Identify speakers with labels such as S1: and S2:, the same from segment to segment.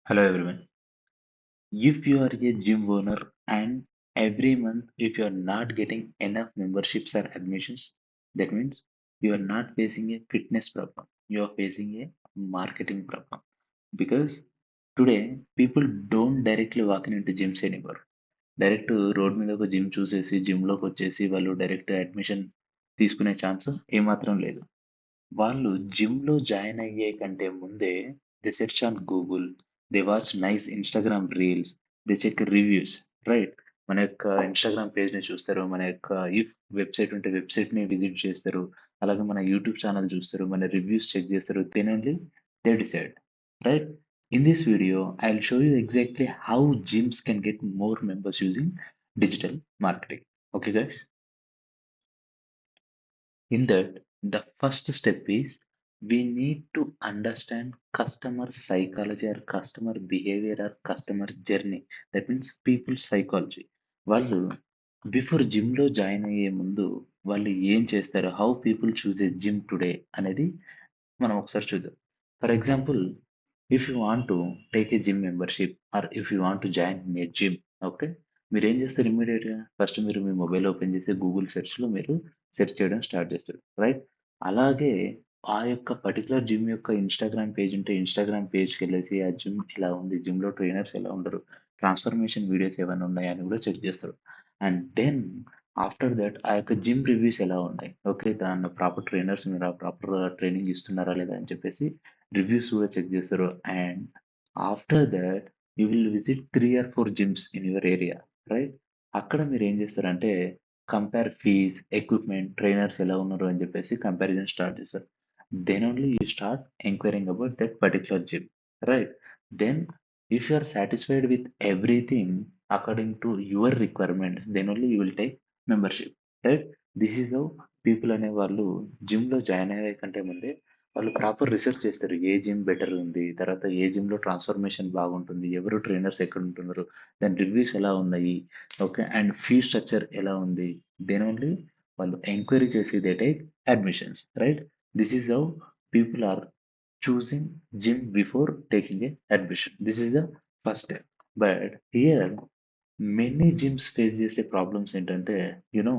S1: Hello everyone. If you are a gym owner and every month if you are not getting enough memberships or admissions, that means you are not facing a fitness problem. You are facing a marketing problem. Because today people don't directly walk into gyms anymore. Direct road మీద ఒక gym చూసేసి జిమ్‌లోకి వచ్చేసి వాళ్ళు direct admission తీసుకునే chance ఏమాత్రం లేదు. వాళ్ళు జిమ్‌లో జాయిన్ అయ్యే కంటే ముందే they search on Google, they watch nice Instagram reels, they check reviews, right? మన యొక్క ఇన్‌స్టాగ్రామ్ పేజ్‌ని చూస్తారు. మన యొక్క ఇఫ్ వెబ్‌సైట్ ఉంటే వెబ్‌సైట్‌ని విజిట్ చేస్తారు. అలాగే మన యూట్యూబ్ ఛానెల్ చూస్తారు. మన రివ్యూస్ చెక్ చేస్తారు. Then only they decide, right? In this video, I'll show you exactly how gyms can get more members using digital marketing. Okay, guys? In that, the first step is we need to understand customer psychology or customer behavior or customer journey. That means people psychology. వాళ్ళు before జిమ్‌లో join అయ్యే ముందు వాళ్ళు ఏం చేస్తారు? How people choose a gym today అనేది మనం ఒకసారి చూద్దాం. For example, if you want to take a gym membership or if you want to join in a gym, okay. మీరేం చేస్తారు ఇమ్మీడియేట్‌గా? ఫస్ట్ మీరు మీ మొబైల్ ఓపెన్ చేసి గూగుల్ సెర్చ్‌లో మీరు సెర్చ్ చేయడం స్టార్ట్ చేస్తారు, రైట్? అలాగే ఆ యొక్క పర్టిక్యులర్ జిమ్ యొక్క ఇన్‌స్టాగ్రామ్ పేజ్ ఉంటే ఇన్‌స్టాగ్రామ్ పేజ్‌కెళ్ళేసి ఆ జిమ్ ఇలా ఉంది, జిమ్‌లో ట్రైనర్స్ ఎలా ఉండరు, ట్రాన్స్‌ఫర్మేషన్ వీడియోస్ ఏమైనా ఉన్నాయా అని కూడా చెక్ చేస్తారు. అండ్ దెన్ ఆఫ్టర్ దట్ ఆ యొక్క జిమ్ రివ్యూస్ ఎలా ఉన్నాయి? ఓకే. దాన్ని ప్రాపర్ ట్రైనర్స్ ఉన్నారా? ప్రాపర్ ట్రైనింగ్ ఇస్తున్నారా లేదా అని చెప్పేసి రివ్యూస్ కూడా చెక్ చేస్తారు. And after that you will visit 3 or 4 gyms in your area, right? అక్కడ మీరేం చేస్తారంటే కంపేర్ ఫీస్, ఎక్విప్‌మెంట్, ట్రైనర్స్ ఎలా ఉన్నారు అని చెప్పేసి కంపారిజన్ స్టార్ట్ చేస్తారు. Then only you start enquiring about that particular gym, right? Then if you are satisfied with everything according to your requirements, then only you will take membership, right? This is how people అనేవాళ్ళు జిమ్‌లో join అయ్యే కంటే ముందే వాళ్ళు proper research చేస్తారు. ఏ gym better ఉంది, తర్వాత ఏ జిమ్‌లో ట్రాన్స్‌ఫర్మేషన్ బాగుంటుంది, ఎవరు ట్రైనర్స్ ఎక్కడుంటున్నారు, దాని రివ్యూస్ ఎలా ఉన్నాయి, ఓకే. అండ్ ఫీ స్ట్రక్చర్ ఎలా ఉంది. దెన్ ఓన్లీ వాళ్ళు ఎంక్వైరీ చేసి they take admissions, right? This is how people are choosing gym before taking a admission. This is the first step. But here many gyms face చేసే problems ఏంటంటే, you know,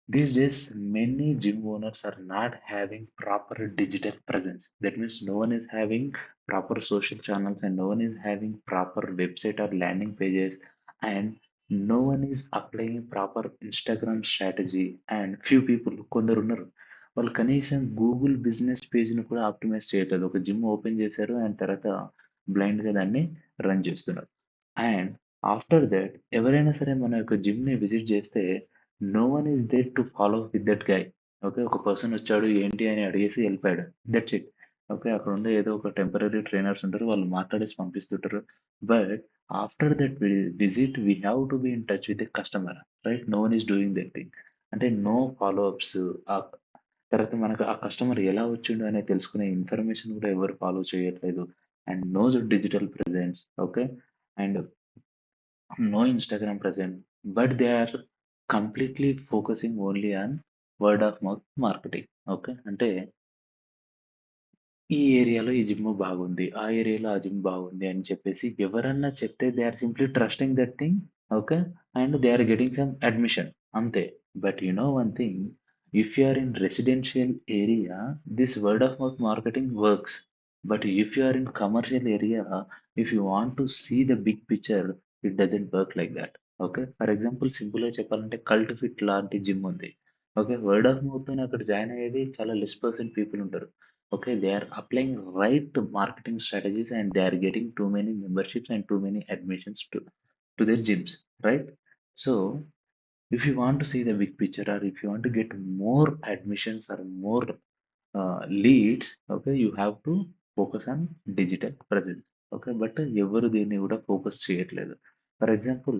S1: these days, many gym owners are not having proper digital presence. That means no one is having proper social channels and no one is having proper website or landing pages, and no one is applying proper Instagram strategy. And few people కొందరు ఉన్నారు, వాళ్ళు కనీసం Google business పేజ్‌ని కూడా optimise చేయట్లేదు. ఒక gym open చేశారు and తర్వాత బ్లైండ్‌గా దాన్ని రన్ చేస్తున్నారు. అండ్ ఆఫ్టర్ దట్ ఎవరైనా సరే మన యొక్క జిమ్‌ని విజిట్ చేస్తే no one is there to follow with that guy. Okay. ఒక పర్సన్ వచ్చాడు ఏంటి అని అడిగేసి వెళ్ళిపోయాడు. That's it. ఓకే. అక్కడ ఉండే ఏదో ఒక టెంపరరీ ట్రైనర్స్ ఉంటారు. వాళ్ళు మాట్లాడేసి పంపిస్తుంటారు. But after that visit we have to be in touch with the customer, right? No one is doing that thing. అంటే నో ఫాలో అప్స్. తర్వాత మనకు ఆ కస్టమర్ ఎలా వచ్చిండు అనేది తెలుసుకునే ఇన్ఫర్మేషన్ కూడా ఎవరు ఫాలో చేయట్లేదు. And no digital presence, okay. And no Instagram present, but they are completely focusing only on word of mouth marketing. Okay. అంటే ఈ ఏరియాలో ఈ జిమ్ బాగుంది. ఆ ఏరియాలో ఆ జిమ్ బాగుంది అని చెప్పేసి ఎవరన్నా చెప్తే they are simply trusting that thing. Okay. And they are getting some admission అంతే. But you know one thing, if you are in residential area this word of mouth marketing works. But if you are in commercial area, if you want to see the big picture, it doesn't work like that. Okay. For example సింపుల్‌గా చెప్పాలంటే cult fit లాంటి gym ఉంది. Okay. Word of మౌత్‌తోని అక్కడ join అయ్యేది చాలా less percent people ఉంటారు. Okay, they are applying right marketing strategies and they are getting too many memberships and too many admissions to their gyms, right? So if you want to see the big picture or if you want to get more admissions or more leads, okay, you have to focus on digital presence. Okay, but ఎవరు దీన్ని కూడా focus చేయట్లేదు. For example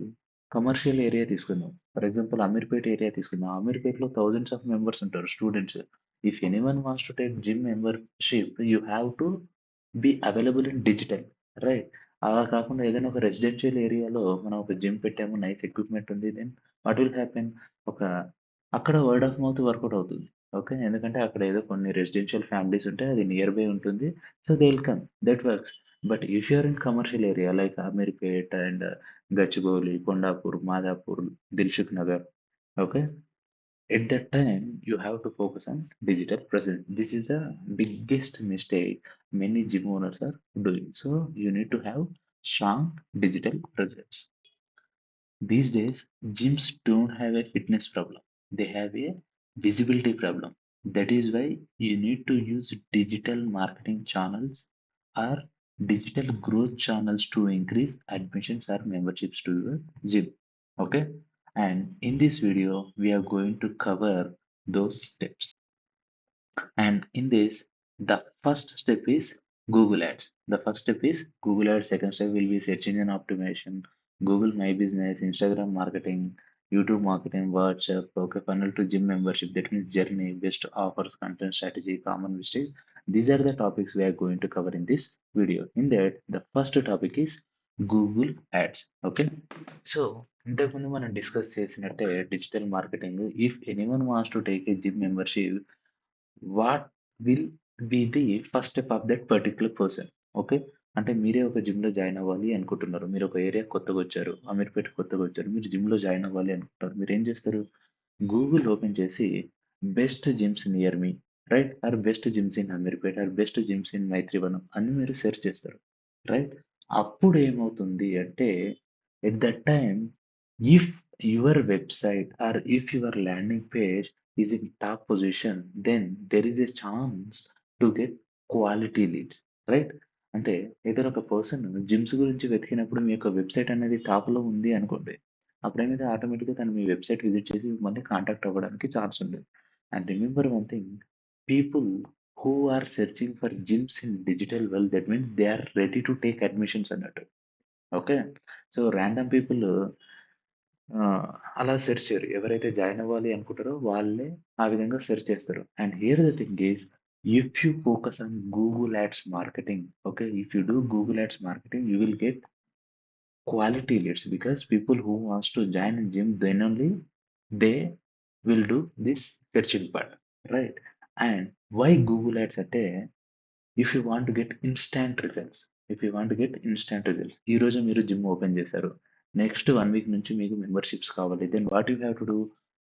S1: commercial area తీసుకుందాం. For example Ameerpet area తీసుకుందాం. అమీర్పేటలో thousands of members ఉంటారు students. If anyone wants to take gym membership you have to be available in digital, right? అలా కాకుండా ఏదైనా ఒక రెసిడెన్షియల్ ఏరియాలో మనం ఒక జిమ్ పెట్టాము, నైస్ ఎక్విప్మెంట్ ఉంది, దెన్ వాట్ విల్ హ్యాపెన్? ఒక అక్కడ వర్డ్ ఆఫ్ మౌత్ వర్కౌట్ అవుతుంది. ఓకే. ఎందుకంటే అక్కడ ఏదో కొన్ని రెసిడెన్షియల్ ఫ్యామిలీస్ ఉంటాయి. అది నియర్ బై ఉంటుంది. So, they will come. That works. But if you are in commercial area like Ameerpet and Gachibowli, Kondapur, Madhapur, Dilsukh Nagar. Okay. At that time, you have to focus on digital presence. This is the biggest mistake many gym owners are doing. So you need to have strong digital presence. These days, gyms don't have a fitness problem. They have a visibility problem. That is why you need to use digital marketing channels or digital growth channels to increase admissions or memberships to your gym. Okay? And in this video, we are going to cover those steps. And in this, the first step is Google Ads. The first step is Google Ads. Second step will be search engine optimization, Google My Business, Instagram marketing, YouTube marketing, WhatsApp, okay, funnel to gym membership. That means journey, best offers, content strategy, common mistakes. These are the topics we are going to cover in this video. In that, the first topic is Google Ads. Okay. So, ఇంతకుముందు మనం discuss చేసినట్టే digital marketing if anyone wants to take a gym membership what will be the first step of that particular person. Okay. అంటే మీరే ఒక జిమ్‌లో join అవ్వాలి అనుకుంటున్నారు. మీరు ఒక ఏరియా కొత్తగా వచ్చారు. అమీర్పేట కొత్తగా వచ్చారు. మీరు జిమ్‌లో జాయిన్ అవ్వాలి అనుకుంటారు. మీరేం చేస్తారు? గూగుల్ ఓపెన్ చేసి best gyms near me, right? Or best gyms in Ameerpet or best gyms in Maitrivanam అని మీరు సెర్చ్ చేస్తారు. రైట్? అప్పుడు ఏమవుతుంది అంటే at that time if your website or if your landing page is in top position then there is a chance to get quality leads. Right? అంటే ఏదైనా ఒక person gyms గురించి వెతికినప్పుడు మీ యొక్క వెబ్‌సైట్ అనేది టాప్‌లో ఉంది అనుకోండి. అప్పుడేమైతే ఆటోమేటిక్‌గా తను మీ వెబ్‌సైట్ విజిట్ చేసి మిమ్మల్ని కాంటాక్ట్ అవ్వడానికి ఛాన్స్ ఉంది. And remember one thing, people who are searching for gyms in digital world that means they are ready to take admissions అన్నట్టు. ఓకే. సో, రాండమ్ పీపుల్ అలా సెర్చ్ చేయరు. ఎవరైతే జాయిన్ అవ్వాలి అనుకుంటారో వాళ్ళే ఆ విధంగా సెర్చ్ చేస్తారు. And here the thing is if you focus on Google ads marketing, okay, if you do Google ads marketing you will get quality leads because people who wants to join a gym then only they will do this searching part, right? And why Google Ads అంటే if you want to get instant results, if you want to get instant results, ఈ రోజు మీరు gym open చేశారు, next 1 week నుంచి మీకు memberships కావాలి, then what you have to do,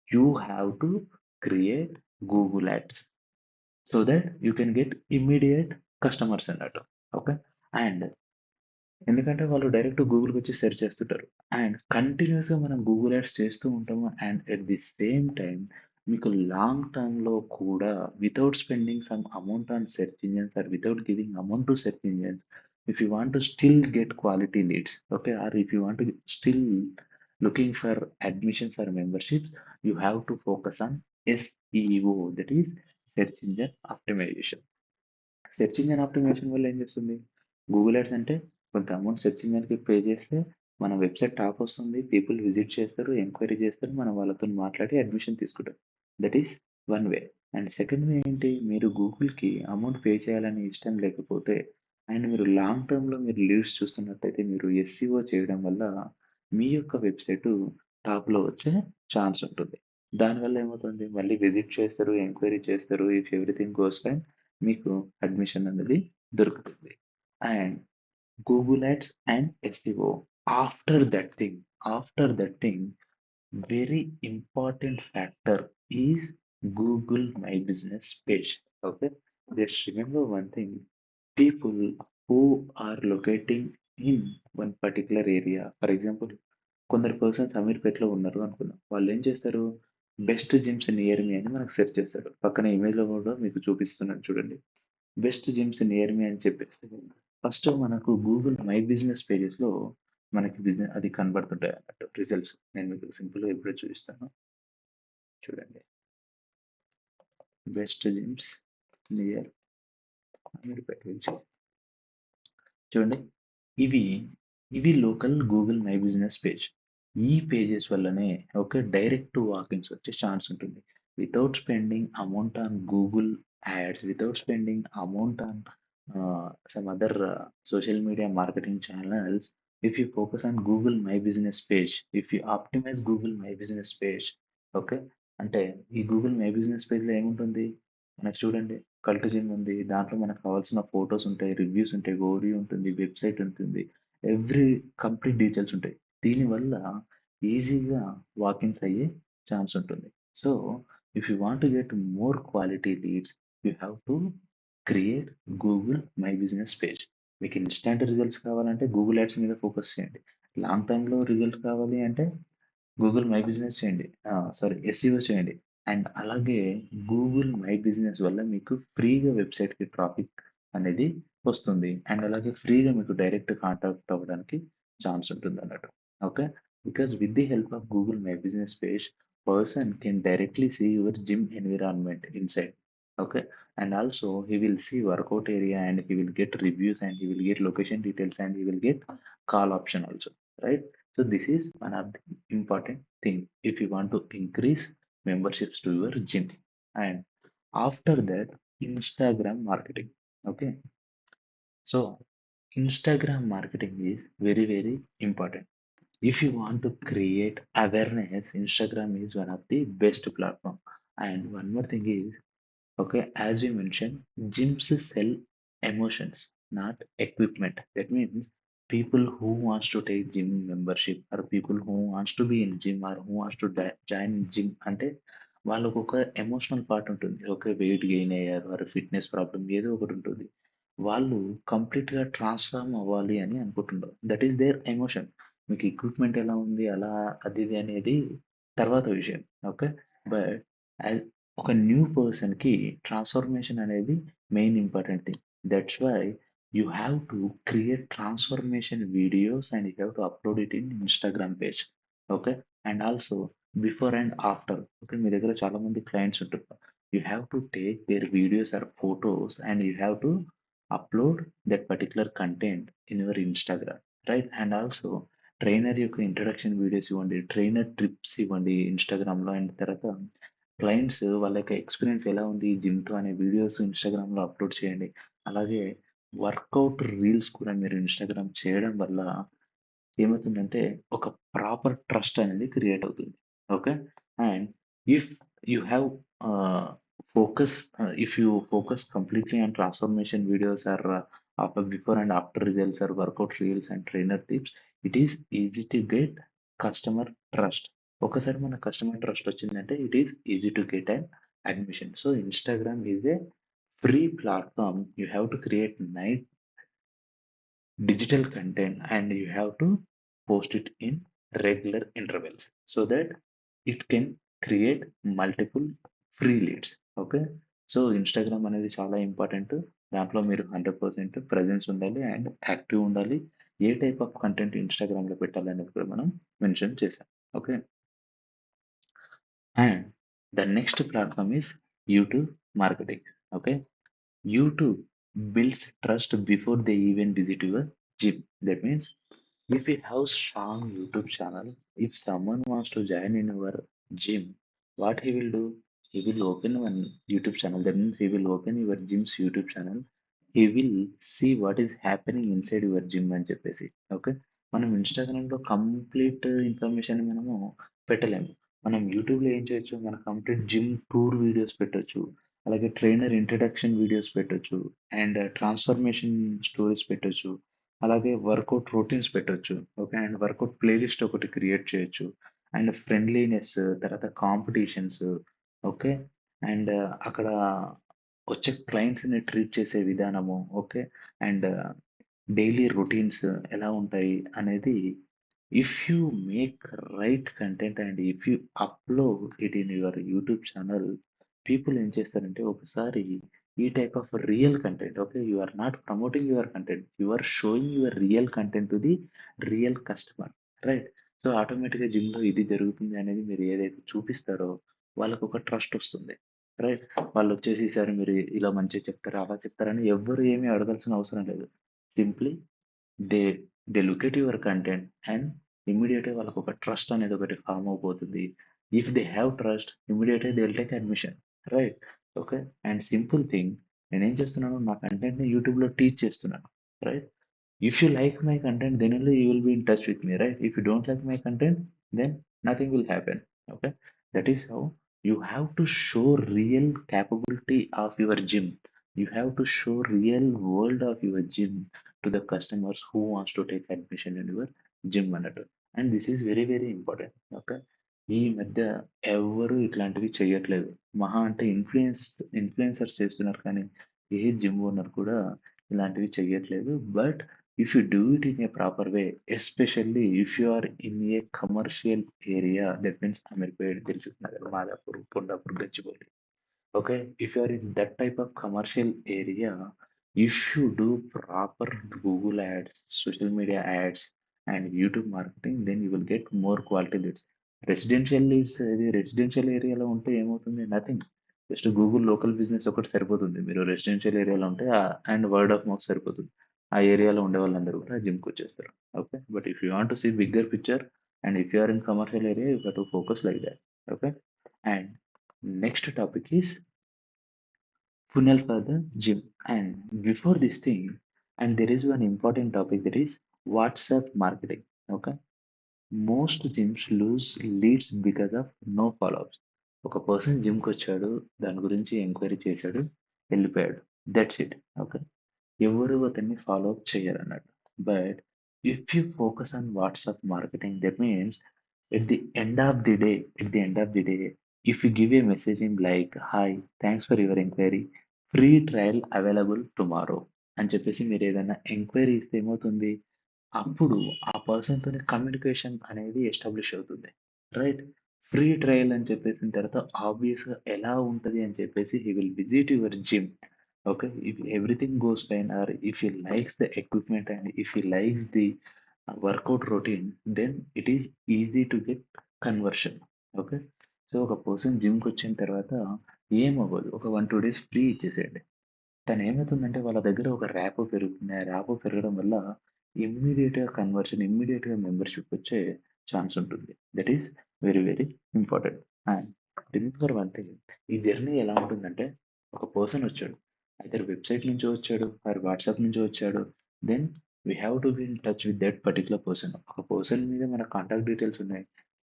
S1: you have to create Google ads so that you can get immediate customers అన్నట్టు. Okay. And ఎందుకంటే వాళ్ళు డైరెక్ట్ గూగుల్‌కి వచ్చి సెర్చ్ చేస్తుంటారు. అండ్ కంటిన్యూయస్‌గా మనం గూగుల్ యాడ్స్ చేస్తూ ఉంటాము. And at the same time మీకు లాంగ్ టర్మ్‌లో కూడా without spending some amount on search engines or without giving amount to search engines, if you want to still get quality leads, okay, or if you want to still looking for admissions or memberships, you have to focus on SEO that is search engine optimization. Search engine optimization వల్ల ఏం చేస్తుంది? Google ads అంటే కొంత amount search ఇంజిన్‌కి pay చేస్తే మన website top వస్తుంది. People visit చేస్తారు, enquiry చేస్తారు. మనం వాళ్ళతోని మాట్లాడి అడ్మిషన్ తీసుకుంటాం. That is one way. And second way ఏంటి? మీరు గూగుల్‌కి అమౌంట్ పే చేయాలని ఇష్టం లేకపోతే అండ్ మీరు లాంగ్ టర్మ్‌లో మీరు లీడ్స్ చూస్తున్నట్టయితే మీరు ఎస్‌సిఓ చేయడం వల్ల మీ యొక్క వెబ్‌సైటు టాప్‌లో వచ్చే ఛాన్స్ ఉంటుంది. దానివల్ల ఏమవుతుంది? మళ్ళీ విజిట్ చేస్తారు, ఎంక్వైరీ చేస్తారు. ఇఫ్ ఎవ్రీథింగ్ గోస్ ఫైన్ మీకు అడ్మిషన్ అనేది దొరుకుతుంది. And Google ads and SCO after that thing, after that thing very important factor is Google My Business page. Okay, just remember one thing, people who are locating in one particular area, for example, కొందరు persons అమీర్పేటలో ఉన్నారు అనుకుందాం. వాళ్ళు ఏం చేస్తారు? Best gyms near మీ అని మనకు search చేస్తారు. పక్కన ఇమేజ్‌లో కూడా మీకు చూపిస్తున్నాను చూడండి. బెస్ట్ జిమ్స్ నియర్ మీ అని చెప్పేస్తే ఫస్ట్ మనకు గూగుల్ మై బిజినెస్ పేజెస్‌లో మనకి బిజినెస్ అది కనబడుతుంటాయి అన్నట్టు రిజల్ట్స్. నేను మీకు సింపుల్‌గా ఇప్పుడే చూపిస్తాను. చూడండి. బెస్ట్ జిమ్స్ నియర్ అమీర్పేట నుంచి. చూడండి. ఇవి, ఇవి local Google My Business page. ఈ పేజెస్ వల్లనే ఓకే డైరెక్ట్ వాకిన్స్ వచ్చే ఛాన్స్ ఉంటుంది. Without spending amount on Google ads, without spending amount on some other social media marketing channels, if you focus on Google My Business page, if you optimize Google My Business page, okay, అంటే ఈ Google My business పేజ్‌లో ఏముంటుంది? మనకు చూడండి cult gym ఉంది. దాంట్లో మనకు కావాల్సిన ఫోటోస్ ఉంటాయి, రివ్యూస్ ఉంటాయి, ఓరియో ఉంటుంది, వెబ్‌సైట్ ఉంటుంది. ఎవ్రీ కంప్లీట్ డీటెయిల్స్ ఉంటాయి. దీనివల్ల ఈజీగా వాకిన్స్ అయ్యే ఛాన్స్ ఉంటుంది. So, if you want to get more quality leads, you have to create Google My Business page. మీకు ఇన్‌స్టాంట్ రిజల్ట్స్ కావాలంటే గూగుల్ యాడ్స్ మీద ఫోకస్ చేయండి. లాంగ్ టర్మ్‌లో రిజల్ట్ కావాలి అంటే గూగుల్ మై బిజినెస్ చేయండి. సారీ ఎస్ఈఓ చేయండి. అండ్ అలాగే గూగుల్ మై బిజినెస్ వల్ల మీకు ఫ్రీగా వెబ్‌సైట్‌కి ట్రాఫిక్ అనేది వస్తుంది. అండ్ అలాగే ఫ్రీగా మీకు డైరెక్ట్ కాంటాక్ట్ అవ్వడానికి ఛాన్స్ ఉంటుందన్నట్టు. Okay. Because with the help of Google My Business page, person can directly see your gym environment inside. Okay. And also he will see workout area and he will get reviews and he will get location details and he will get call option also, right? So this is one of the important thing if you want to increase memberships to your gym. And after that, Instagram marketing. Okay, so Instagram marketing is very very important. If you want to create awareness, Instagram is one of the best platform. And one more thing is, okay, as we mentioned, gyms sell emotions, not equipment. That means people who wants to take gym membership or people who wants to be in gym or who wants to join gym అంటే వాళ్ళకు ఒక emotional part ఉంటుంది. Okay, weight gain అయ్యారు వారి fitness problem ఏదో ఒకటి ఉంటుంది. వాళ్ళు కంప్లీట్‌గా ట్రాన్స్‌ఫార్మ్ అవ్వాలి అని అనుకుంటున్నారు. That is their emotion. మీకు ఎక్విప్‌మెంట్ ఎలా ఉంది అలా అది ఇది అనేది తర్వాత విషయం. ఓకే. బట్ యాజ్ ఒక న్యూ పర్సన్‌కి ట్రాన్స్‌ఫర్మేషన్ అనేది main important thing. That's why you have to create transformation videos and you have to upload it in Instagram page. Okay. And also before and after. Okay. మీ దగ్గర చాలామంది clients ఉంటున్నారు. You have to take their videos or photos and you have to upload that particular content in your Instagram. Right? And also trainer యొక్క introduction videos ఇవ్వండి. Trainer trips ఇవ్వండి ఇన్‌స్టాగ్రామ్‌లో. And తర్వాత clients వాళ్ళ యొక్క ఎక్స్‌పీరియన్స్ ఎలా ఉంది జిమ్‌తో అనే వీడియోస్ ఇన్‌స్టాగ్రామ్‌లో అప్‌లోడ్ చేయండి. అలాగే వర్కౌట్ రీల్స్ కూడా మీరు ఇన్‌స్టాగ్రామ్ చేయడం వల్ల ఏమవుతుందంటే ఒక ప్రాపర్ ట్రస్ట్ అనేది క్రియేట్ అవుతుంది. Okay. And if you have focus if you focus completely on transformation videos or after before and after results or workout reels and trainer tips, it is easy to get customer trust. ఒకసారి మన customer trust వచ్చిందంటే it is easy to get and admission. So Instagram is a free platform. You have to create digital content and you have to post it in regular intervals so that it can create multiple free leads. Okay. So Instagram అనేది చాలా important. దాంట్లో మీరు 100% presence ఉండాలి and active ఉండాలి. ఏ type of content ఇన్స్టాగ్రామ్లో పెట్టాలనేది కూడా మనం మెన్షన్ చేసాం. Okay. And the next platform is YouTube marketing. Okay. YouTube builds trust before they even visit your gym. That means if you have strong YouTube channel, if someone wants to join in our gym, what he will do? He will open one YouTube channel. That means he will open your gym's YouTube channel. He will see what is happening inside your gym అని చెప్పేసి. Okay. మనం ఇన్‌స్టాగ్రామ్‌లో complete information మనము పెట్టలేము. మనం యూట్యూబ్‌లో ఏం చేయొచ్చు? మన కంప్లీట్ జిమ్ టూర్ వీడియోస్ పెట్టొచ్చు. అలాగే ట్రైనర్ ఇంట్రడక్షన్ వీడియోస్ పెట్టొచ్చు. అండ్ ట్రాన్స్‌ఫర్మేషన్ స్టోరీస్ పెట్టొచ్చు. అలాగే వర్కౌట్ రొటీన్స్ పెట్టొచ్చు. ఓకే. అండ్ వర్కౌట్ ప్లేలిస్ట్ ఒకటి క్రియేట్ చేయొచ్చు. అండ్ ఫ్రెండ్లీనెస్, తర్వాత కాంపిటీషన్స్. ఓకే. అండ్ అక్కడ వచ్చే క్లయింట్స్‌ని ట్రీట్ చేసే విధానము. ఓకే. అండ్ డైలీ రొటీన్స్ ఎలా ఉంటాయి అనేది if you make right content and if you upload it in your YouTube channel, people ఏం చేస్తారంటే ఒకసారి ఈ type of real content, okay, you are not promoting your content, you are showing your real content to the real customer. Right? So ఆటోమేటిక్‌గా జిమ్‌లో ఇది జరుగుతుంది అనేది మీరు ఏదైతే చూపిస్తారో వాళ్ళకి ఒక ట్రస్ట్ వస్తుంది. రైట్? వాళ్ళొచ్చేసి ఈసారి మీరు ఇలా మంచిగా చెప్తారు, అలా చెప్తారని ఎవ్వరు ఏమి అడగాల్సిన అవసరం లేదు. Simply they they look at your content and ఇమ్మీడియేట్‌గా వాళ్ళకొక ట్రస్ట్ అనేది ఒకటి ఫార్మ్ అవబోతుంది. ఇఫ్ దే హ్యావ్ ట్రస్ట్ ఇమ్మీడియేట్‌గా they will take admission. Right? Okay. And simple thing, నేనేం చేస్తున్నాను నా కంటెంట్‌ని యూట్యూబ్‌లో టీచ్ చేస్తున్నాను. రైట్? If you like my content, then only you will be in touch with me, right? If you don't like my content, then nothing will happen. Okay, that is how. You have to show real capability of your gym. You have to show real world of your gym to the customers who wants to take admission in your gym అన్నట్టు. And this is very very important. Okay, ఈ మధ్య ఎవరు ఇట్లాంటివి చేయట్లేదు. మహా అంటే influencers చేస్తున్నారు కానీ ఏ జిమ్ ఓనర్ కూడా ఇలాంటివి చెయ్యట్లేదు. But if you do it in a proper way, especially if you are in a commercial area, that means Amirpet, Dilshuk Nagar, Madhapur, Pondapur, Gachibowli. Okay, if you are in that type of commercial area, if you do proper Google ads, social media ads, and YouTube marketing, then you will get more quality leads. Residential leads ఇది residential ఏరియాలో ఉంటే ఏమవుతుంది? Nothing. Just Google local business ఒకటి సరిపోతుంది. మీరు residential ఏరియాలో ఉంటే and word of mouth సరిపోతుంది. ఆ ఏరియాలో ఉండే వాళ్ళందరూ కూడా జిమ్కి వచ్చేస్తారు. Okay, but if you want to see bigger picture and if you are in commercial area you have to focus like that. Okay, and next topic is funnel for the gym. And before this thing, and there is one important topic that is WhatsApp marketing. Okay, most gyms lose leads because of no follow-ups. ఒక person జిమ్కి వచ్చాడు, దాని గురించి enquiry చేశాడు, వెళ్ళిపోయాడు. That's it. Okay, ఎవరు అతన్ని follow up చేయరు అన్నట్టు. But if you focus on WhatsApp marketing, that means at the end of the day, at the end of the day, if you give a messaging like, "Hi, thanks for your inquiry, free trial available tomorrow" అని చెప్పేసి మీరు ఏదైనా enquiry ఇస్తే ఏమవుతుంది? అప్పుడు ఆ పర్సన్‌తోని communication అనేది ఎస్టాబ్లిష్ అవుతుంది. రైట్? ఫ్రీ ట్రయల్ అని చెప్పేసిన తర్వాత ఆబ్వియస్‌గా ఎలా ఉంటది అని చెప్పేసి he will visit your gym. Okay. If everything goes fine or if he likes the equipment and if he likes the workout routine, then it is easy to get conversion. Okay. So, ఒక person జిమ్‌కొచ్చిన తర్వాత ఏమవ్వదు. ఒక 1, 2 days free ఇచ్చేసేయండి. తనేమైతుందంటే వాళ్ళ దగ్గర ఒక rapport పెరుగుతుంది. ఆ ర్యాపో పెరగడం వల్ల ఇమ్మీడియేట్‌గా కన్వర్షన్, ఇమ్మీడియేట్‌గా మెంబర్‌షిప్ వచ్చే ఛాన్స్ ఉంటుంది. That is very very important. And remember one thing, ఈ జర్నీ ఎలా ఉంటుందంటే ఒక పర్సన్ వచ్చాడు. ఐదర్ వెబ్‌సైట్ నుంచో వచ్చాడు ఆర్ వాట్సాప్ నుంచో వచ్చాడు. Then we have to be in touch with that particular person. ఒక పర్సన్ మీద మన కాంటాక్ట్ డీటెయిల్స్ ఉన్నాయి.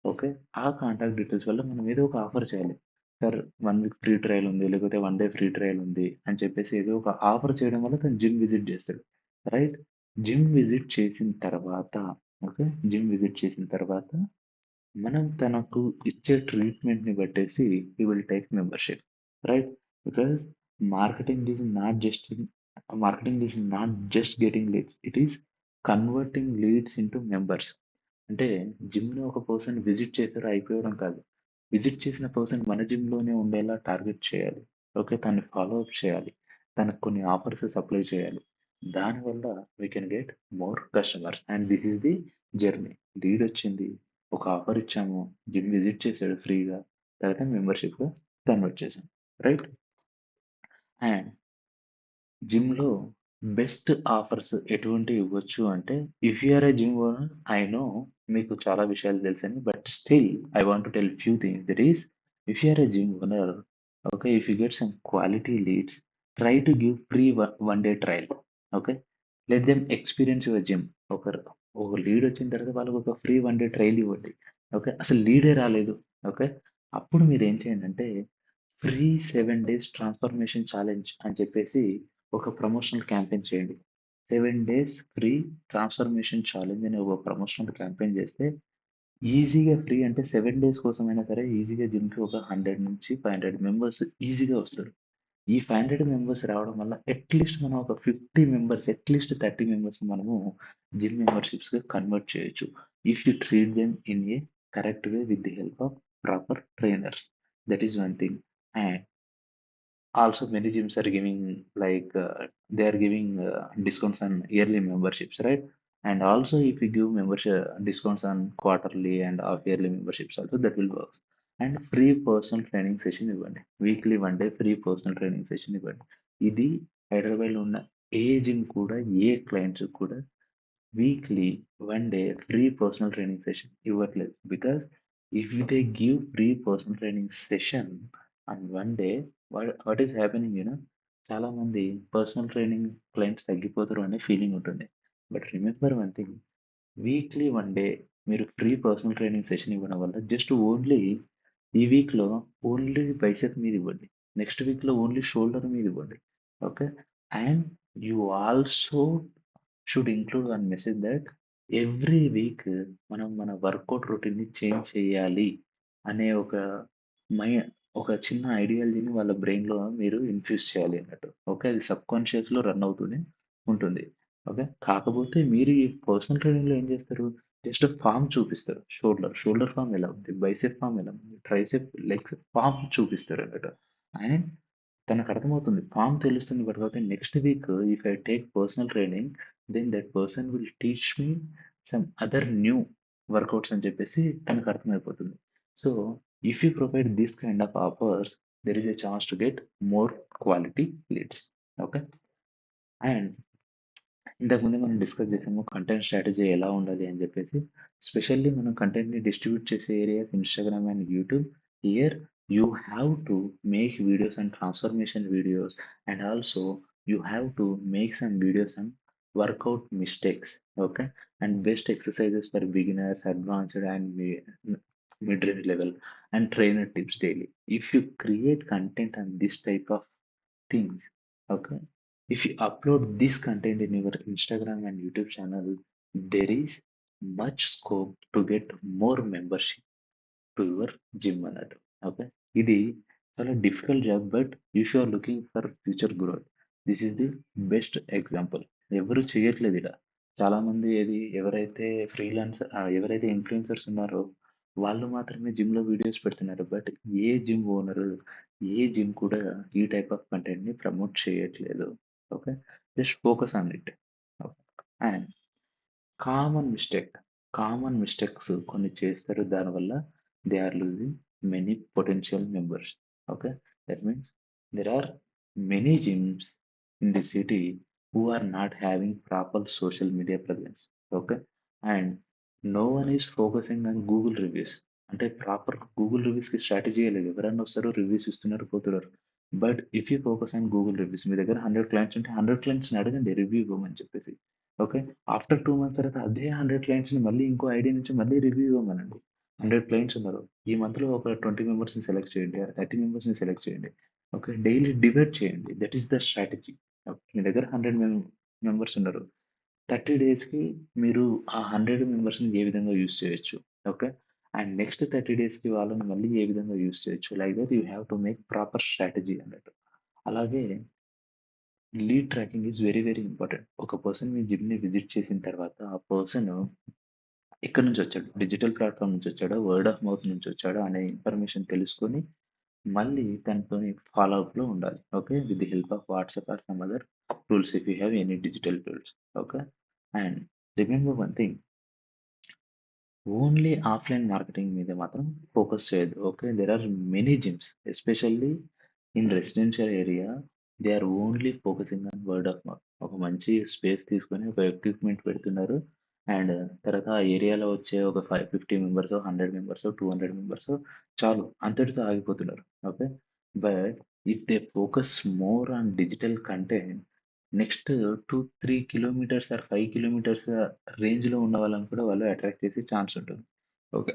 S1: ఓకే. ఆ కాంటాక్ట్ డీటెయిల్స్ వల్ల మనం ఏదో ఒక ఆఫర్ చేయాలి. సార్ 1 వీక్ ఫ్రీ ట్రయల్ ఉంది. లేకపోతే 1 డే ఫ్రీ ట్రయల్ ఉంది అని చెప్పేసి ఏదో ఒక ఆఫర్ చేయడం వల్ల తను జిమ్ విజిట్ చేస్తాడు. రైట్? జిమ్ విజిట్ చేసిన తర్వాత ఓకే. జిమ్ విజిట్ చేసిన తర్వాత మనం తనకు ఇచ్చే ట్రీట్మెంట్‌ని బట్టేసి he will take membership. Right? Because marketing is not just marketing is not just getting leads. It is converting leads into members. అంటే జిమ్‌లో ఒక పర్సన్ విజిట్ చేసారు అయిపోవడం కాదు. విజిట్ చేసిన పర్సన్ మన జిమ్‌లోనే ఉండేలా టార్గెట్ చేయాలి. ఓకే. తనని ఫాలో అప్ చేయాలి. తనకు కొన్ని ఆఫర్స్ సప్లై చేయాలి. దానివల్ల we can get more customers and this is the journey. Lead వచ్చింది. ఒక ఆఫర్ ఇచ్చాము. జిమ్ విజిట్ చేసాడు ఫ్రీగా. తర్వాత మెంబర్‌షిప్‌గా కన్వర్ట్ చేసాం. రైట్? అండ్ జిమ్‌లో బెస్ట్ ఆఫర్స్ ఎటువంటివి ఇవ్వచ్చు అంటే, if you are a gym owner I know మీకు చాలా విషయాలు తెలుసని. But still I want to tell few things. That is if you are a gym owner okay. If you get some quality leads try to give free one day trial. Okay. Let them experience your gym. ఒకరు ఒక lead వచ్చిన తర్వాత వాళ్ళకి ఒక free one day trial ఇవ్వండి. Okay. అసలు లీడే రాలేదు. Okay. అప్పుడు మీరేం చేయండంటే ఫ్రీ 7 డేస్ ట్రాన్స్‌ఫర్మేషన్ ఛాలెంజ్ అని చెప్పేసి ఒక ప్రమోషనల్ క్యాంపెయిన్ చేయండి. 7 డేస్ ఫ్రీ ట్రాన్స్‌ఫర్మేషన్ ఛాలెంజ్ అనే ఒక ప్రమోషనల్ క్యాంపెయిన్ చేస్తే ఈజీగా ఫ్రీ అంటే 7 డేస్ కోసమైనా సరే ఈజీగా జిమ్‌కి ఒక 100-500 మెంబర్స్ ఈజీగా వస్తారు. ఈ 500 మెంబర్స్ రావడం వల్ల అట్‌లీస్ట్ మనం ఒక 50 మెంబర్స్, అట్‌లీస్ట్ 30 మెంబర్స్‌ని మనము జిమ్ మెంబర్‌షిప్స్‌గా కన్వర్ట్ చేయొచ్చు. If you treat them in a correct way with the help of proper trainers. That is one thing. And also, many gyms are giving they are giving discounts on yearly memberships, right? And also, if you give membership discounts on quarterly and half yearly memberships, also that will work. And free personal training session ఇవ్వండి. Weekly 1 day free personal training session ఇవ్వండి. ఇది హైదరాబాద్‌లో ఉన్న ఏ gym కూడా, ఏ clients కూడా weekly 1 day free personal training session ఇవ్వట్లేదు. Because if they give free personal training session on 1 day what is happening చాలా మంది పర్సనల్ ట్రైనింగ్ క్లయింట్స్ తగ్గిపోతారు అనే ఫీలింగ్ ఉంటుంది. But remember one thing, weekly 1 day మీరు ఫ్రీ పర్సనల్ ట్రైనింగ్ సెషన్ ఇవ్వడం వల్ల just only ఈ వీక్‌లో ఓన్లీ బైసెప్ మీద ఇవ్వండి. నెక్స్ట్ వీక్‌లో ఓన్లీ షోల్డర్ మీద ఇవ్వండి. Okay. And you also should include one message that every week మనం మన వర్కౌట్ రొటీన్‌ని చేంజ్ చేయాలి అనే మై ఒక చిన్న ఐడియాలజీని వాళ్ళ బ్రెయిన్‌లో మీరు ఇన్ఫ్యూజ్ చేయాలి అన్నట్టు. ఓకే. అది సబ్‌కాన్షియస్‌లో రన్ అవుతూనే ఉంటుంది. ఓకే. కాకపోతే మీరు ఈ పర్సనల్ ట్రైనింగ్‌లో ఏం చేస్తారు? జస్ట్ ఫార్మ్ చూపిస్తారు. షోల్డర్ ఫార్మ్ ఎలా ఉంది? బైసెప్ ఫార్మ్ ఎలా ఉంది? ట్రైసెప్, లెగ్స్ ఫార్మ్ చూపిస్తారన్నట్టు. అండ్ తనకు అర్థమవుతుంది. ఫార్మ్ తెలుస్తుంది. బట్ కాకపోతే next week if I take personal training then that person will teach me some other new workouts అని చెప్పేసి తనకు అర్థమైపోతుంది. So if you provide this kind of offers there is a chance to get more quality leads. Okay. And ఇంతకుముందే మనం discuss చేసాము content strategy ఎలా ఉండాలి అని చెప్పేసి. స్పెషల్లీ మనం కంటెంట్‌ని డిస్ట్రిబ్యూట్ చేసే areas Instagram and YouTube. Here you have to make videos and transformation videos and also you have to make some videos and workout mistakes. Okay. And best exercises for beginners, advanced and mid range level and trainer tips daily. If you create content on this type of things, okay, if you upload this content in your Instagram and YouTube channel, there is much scope to get more membership to your gym అన్నట్టు. Okay. ఇది చాలా difficult job but if you are looking for future growth this is the best example. ఎవరు చేయట్లేదు ఇలా. చాలామంది ఎవరైతే ఎవరైతే influencers ఉన్నారో వాళ్ళు మాత్రమే జిమ్‌లో వీడియోస్ పెడుతున్నారు. But a gym owner, a gym కూడా ఈ టైప్ ఆఫ్ కంటెంట్‌ని ప్రమోట్ చేయట్లేదు. Okay. Just focus on it. Okay. And common mistake. Common mistakes కొన్ని చేస్తారు. దానివల్ల they are losing many potential members. Okay. That means there are many gyms in the city who are not having proper social media presence. Okay. And no one is focusing on Google reviews. అంటే proper Google రివ్యూస్‌కి స్ట్రాటజీయే లేదు. ఎవరన్నా వస్తారు, reviews ఇస్తున్నారు, పోతున్నారు. But if you focus on Google reviews మీ దగ్గర 100 క్లయింట్స్ ఉంటే 100 క్లయింట్స్‌ని అడగండి రివ్యూ ఇవ్వమని చెప్పేసి. ఓకే. ఆఫ్టర్ 2 మంత్స్ తర్వాత అదే 100 క్లయింట్స్‌ని మళ్ళీ ఇంకో ఐడీ నుంచి మళ్ళీ రివ్యూ ఇవ్వమనండి. 100 క్లయింట్స్ ఉన్నారు. ఈ మంత్‌లో ఒక 20 మెంబర్స్‌ని సెలెక్ట్ చేయండి. 30 మెంబర్స్‌ని సెలెక్ట్ చేయండి. ఓకే. డైలీ డివైడ్ చేయండి. That is the strategy. మీ దగ్గర 100 మెంబర్స్ ఉన్నారు. 30 డేస్‌కి మీరు ఆ 100 మెంబర్స్‌ని ఏ విధంగా యూజ్ చేయొచ్చు. ఓకే. అండ్ నెక్స్ట్ 30 డేస్‌కి వాళ్ళని మళ్ళీ ఏ విధంగా యూజ్ చేయొచ్చు. Like that you have to make proper strategy అన్నట్టు. అలాగే lead tracking is very very important. ఒక పర్సన్ మీ జిమ్‌ని విజిట్ చేసిన తర్వాత ఆ పర్సన్ ఎక్కడి నుంచి వచ్చాడు? డిజిటల్ ప్లాట్‌ఫార్మ్ నుంచి వచ్చాడా? వర్డ్ ఆఫ్ మౌత్ నుంచి వచ్చాడా? అనే ఇన్ఫర్మేషన్ తెలుసుకొని మళ్ళీ తనతోని ఫాలో అప్‌లో ఉండాలి. Okay. With the help of WhatsApp or some other tools if you have any digital tools. Okay. And remember one thing, only offline marketing మీద మాత్రం ఫోకస్ చేయొద్దు. Okay. There are many gyms especially in residential area they are only focusing on word of mouth. ఒక మంచి space తీసుకొని ఒక equipment పెడుతున్నారు. And తర్వాత ఆ ఏరియాలో వచ్చే ఒక 50 మెంబర్సో, వంద మెంబర్సో, 200 మెంబర్సో చాలు. అంతటితో ఆగిపోతున్నారు. Okay. But if they focus more on digital content next 2, 3 kilometres or 5 kilometres రేంజ్‌లో ఉన్న వాళ్ళని కూడా వాళ్ళు అట్రాక్ట్ చేసే ఛాన్స్ ఉంటుంది. ఓకే.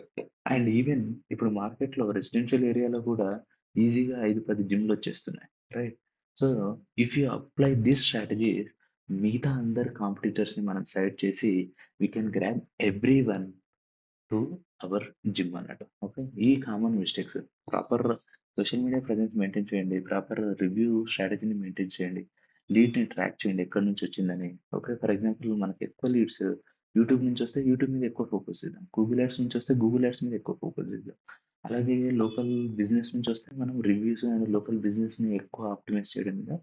S1: అండ్ ఈవెన్ ఇప్పుడు మార్కెట్‌లో రెసిడెన్షియల్ ఏరియాలో కూడా ఈజీగా 5, 10 జిమ్‌లొచ్చేస్తున్నాయి. Right? So, if you apply these strategies మిగతా అందరు కాంపిటీటర్స్‌ని మనం సైడ్ చేసి we can grab everyone to our gym అన్నట్టు. ఓకే. ఈ common mistakes proper social media presence maintain చేయండి. ప్రాపర్ రివ్యూ స్ట్రాటజీని మెయింటైన్ చేయండి. లీడ్‌ని ట్రాక్ చేయండి ఎక్కడి నుంచి వచ్చిందని. ఓకే. ఫర్ ఎగ్జాంపుల్ మనకి ఎక్కువ లీడ్స్ యూట్యూబ్ నుంచి వస్తే యూట్యూబ్ మీద ఎక్కువ ఫోకస్ చేద్దాం. గూగుల్ యాడ్స్ నుంచి వస్తే గూగుల్ యాడ్స్ మీద ఎక్కువ ఫోకస్ చేద్దాం. అలాగే లోకల్ బిజినెస్ నుంచి వస్తే మనం రివ్యూస్ అండ్ లోకల్ బిజినెస్‌ని ఎక్కువ ఆప్టిమైజ్ చేయడం మీద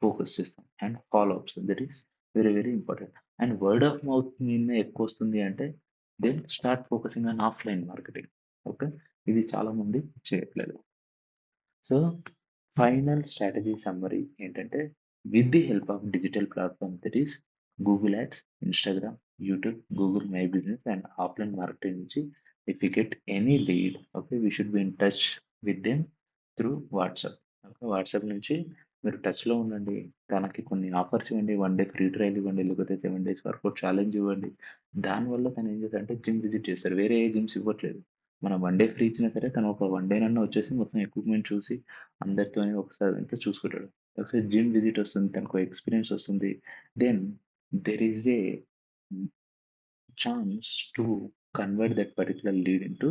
S1: ఫోకస్ చేస్తాం. And follow ups that is very very important. And word of mouth మీదనే ఎక్కువొస్తుంది అంటే then start focusing on offline marketing. Okay. ఇది చాలా మంది చేయట్లేదు. సో, ఫైనల్ స్ట్రాటజీ సమ్మరీ ఏంటంటే, with the help of digital platform that is Google ads, Instagram, YouTube, Google My Business and offline marketing నుంచి if you get any lead okay. We should be in touch with them through WhatsApp. Okay. WhatsApp నుంచి మీరు టచ్‌లో ఉండండి. తనకి కొన్ని offers ఇవ్వండి. 1 day free trial ఇవ్వండి. లేకపోతే 7 డేస్ వర్కౌట్ ఛాలెంజ్ ఇవ్వండి. దానివల్ల తను ఏం చేస్తాడంటే జిమ్ విజిట్ చేస్తాడు. వేరే ఏ జిమ్స్ ఇవ్వట్లేదు. మనం వన్ డే ఫ్రీ ఇచ్చినా సరే తను ఒక వన్ డేనన్నా వచ్చేసి మొత్తం ఎక్విప్మెంట్ చూసి అందరితోని ఒకసారి అంతా చూసుకుంటాడు. ఒకసారి జిమ్ విజిట్ వస్తుంది, తనకు ఎక్స్పీరియన్స్ వస్తుంది. Then there is a chance to convert that particular lead into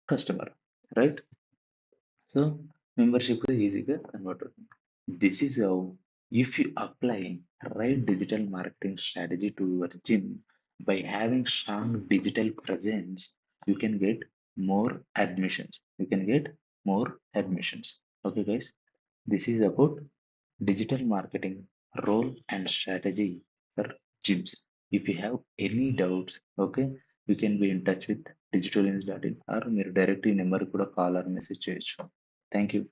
S1: customer, right? So membership is easy convert. This is how, if you apply right digital marketing strategy to your gym by having strong digital presence, you can get more admissions. You can get more admissions. Okay, guys. This is about digital marketing role and strategy for gyms. If you have any doubts, okay, you can be in touch with digitalins.in or మీరు direct ఈ number కూడా call or message చేయొచ్చు. Thank you.